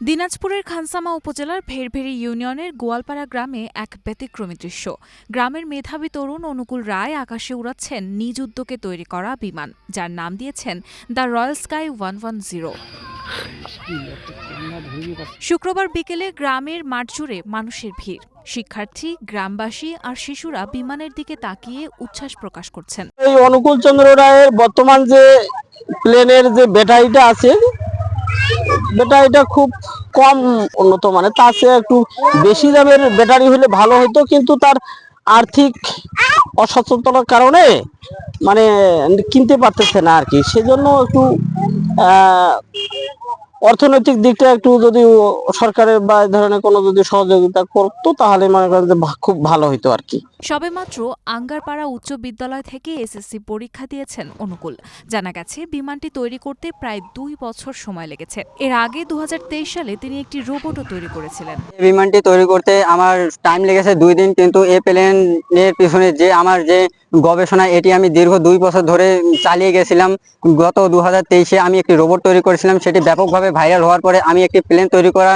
দিনাজপুরের খানসামা উপজেলার ভেরভেরি ইউনিয়নের গোয়ালপাড়া গ্রামে এক ব্যতিক্রমী দৃশ্য। গ্রামের মেধাবী তরুণ অনুকূল রায় আকাশে উড়াচ্ছেন নিজ উদ্যোগে তৈরি করা বিমান, যার নাম দিয়েছেন দ্য রয়্যাল স্কাই 110। শুক্রবার বিকেলে গ্রামের মাঠ জুড়ে মানুষের ভিড়। শিক্ষার্থী, গ্রামবাসী আর শিশুরা বিমানের দিকে তাকিয়ে উচ্ছ্বাস প্রকাশ করছেন। এই অনুকূল চন্দ্র রায়ের বর্তমান যে প্লেনের যে ব্যাটারিটা আছে, ব্যাটারিটা খুব কম উন্নত মানের, তার চেয়ে একটু বেশি দামের ব্যাটারি হলে ভালো হতো, কিন্তু তার আর্থিক অসচেতনতার কারণে মানে কিনতে পারতেছে না আর কি। সেজন্য একটু অর্থনৈতিক দিকটা একটু যদি সরকারের বা এই ধরনের কোনো যদি সহযোগিতা করতো তাহলে মনে করেন যে খুব ভালো হতো আর কি। সবেমাত্র আঙ্গারপাড়া উচ্চ বিদ্যালয় থেকে এসএসসি পরীক্ষা দিয়েছেন অনুকূল। জানা গেছে বিমানটি তৈরি করতে প্রায় 2 বছর সময় লেগেছে। এর আগে 2023 সালে তিনি একটি রোবটও তৈরি করেছিলেন। বিমানটি তৈরি করতে আমার টাইম লেগেছে 2 দিন, কিন্তু এই প্লেনের পিছনে যে আমার যে গবেষণা, এটি আমি দীর্ঘ 2 বছর ধরে চালিয়ে গেছিলাম। গত 2023-এ আমি একটি রোবট তৈরি করেছিলাম, সেটি ব্যাপকভাবে ভাইরাল হওয়ার পরে আমি একটি প্লেন তৈরি করা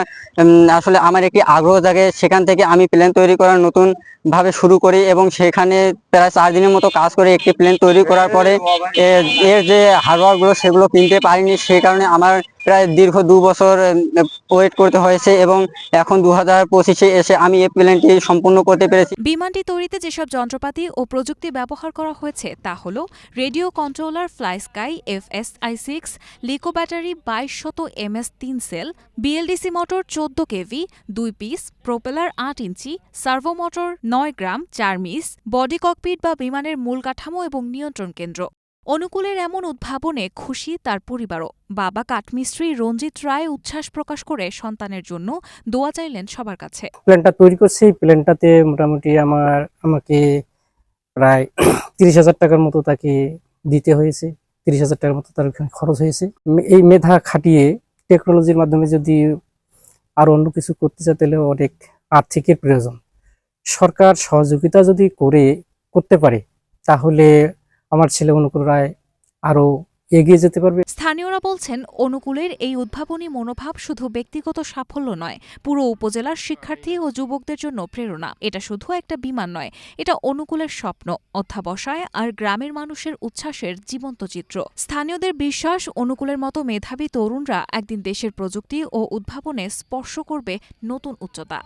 আসলে আমার একটি আগ্রহ জাগে। সেখান থেকে আমি প্লেন তৈরি করার নতুন ভাবে শুরু করি এবং সেখানে প্রায় 4 দিনের মতো কাজ করে একটি প্লেন তৈরি করার পরে এর যে হার্ডওয়্যারগুলো সেগুলো কিনতে পারিনি, সেই কারণে আমার প্রায় দীর্ঘ 2 বছর ওয়েট করতে হয়েছে এবং এখন 2025-এ এসে আমি এই প্লেনটি সম্পূর্ণ করতে পেরেছি। বিমানটি তৈরিতে যেসব যন্ত্রপাতি ও প্রযুক্তি ব্যবহার করা হয়েছে তা হল radio controller FlySky FSI-6, লিকো battery 2200 mAh 3 cell, BLDC motor 14 KV 2 piece, propeller 8 inch, servo motor 9 gram 4 মিস, বডি ককপিট বা বিমানের মূল কাঠামো এবং নিয়ন্ত্রণ কেন্দ্র। অনুকূলের এমন উদ্ভাবনে খুশি তার পরিবারও। বাবা কাঠমিস্ত্রি রঞ্জিত রায় উচ্ছ্বাস প্রকাশ করে সন্তানের জন্য দোয়া চাইলেন সবার কাছে। প্ল্যানটা তৈরি করছি, প্ল্যানটাতে মোটামুটি আমাকে প্রায় 30,000 টাকার মতো তাকে দিতে হয়েছে। 30,000 টাকার মতো তার খরচ হয়েছে। এই মেধা খাটিয়ে টেকনোলজির মাধ্যমে যদি আরো অন্য কিছু করতে চায় তাহলে অনেক আর্থিকের প্রয়োজন। সরকার সহযোগিতা যদি করতে পারে তাহলে আমার ছেলে অনুকূল রায় আরো এগিয়ে যেতে পারবে। স্থানীয়রা বলছেন, অনুকূলের এই উদ্ভাবনী মনোভাব শুধু ব্যক্তিগত সাফল্য নয়, পুরো উপজেলার শিক্ষার্থী ও যুবকদের জন্য প্রেরণা। এটা শুধু একটা বিমান নয়, এটা অনুকূলের স্বপ্ন, অধ্যাবসায় আর গ্রামের মানুষের উচ্ছ্বাসের জীবন্ত চিত্র। স্থানীয়দের বিশ্বাস, অনুকূলের মতো মেধাবী তরুণরা একদিন দেশের প্রযুক্তি ও উদ্ভাবনে স্পর্শ করবে নতুন উচ্চতা।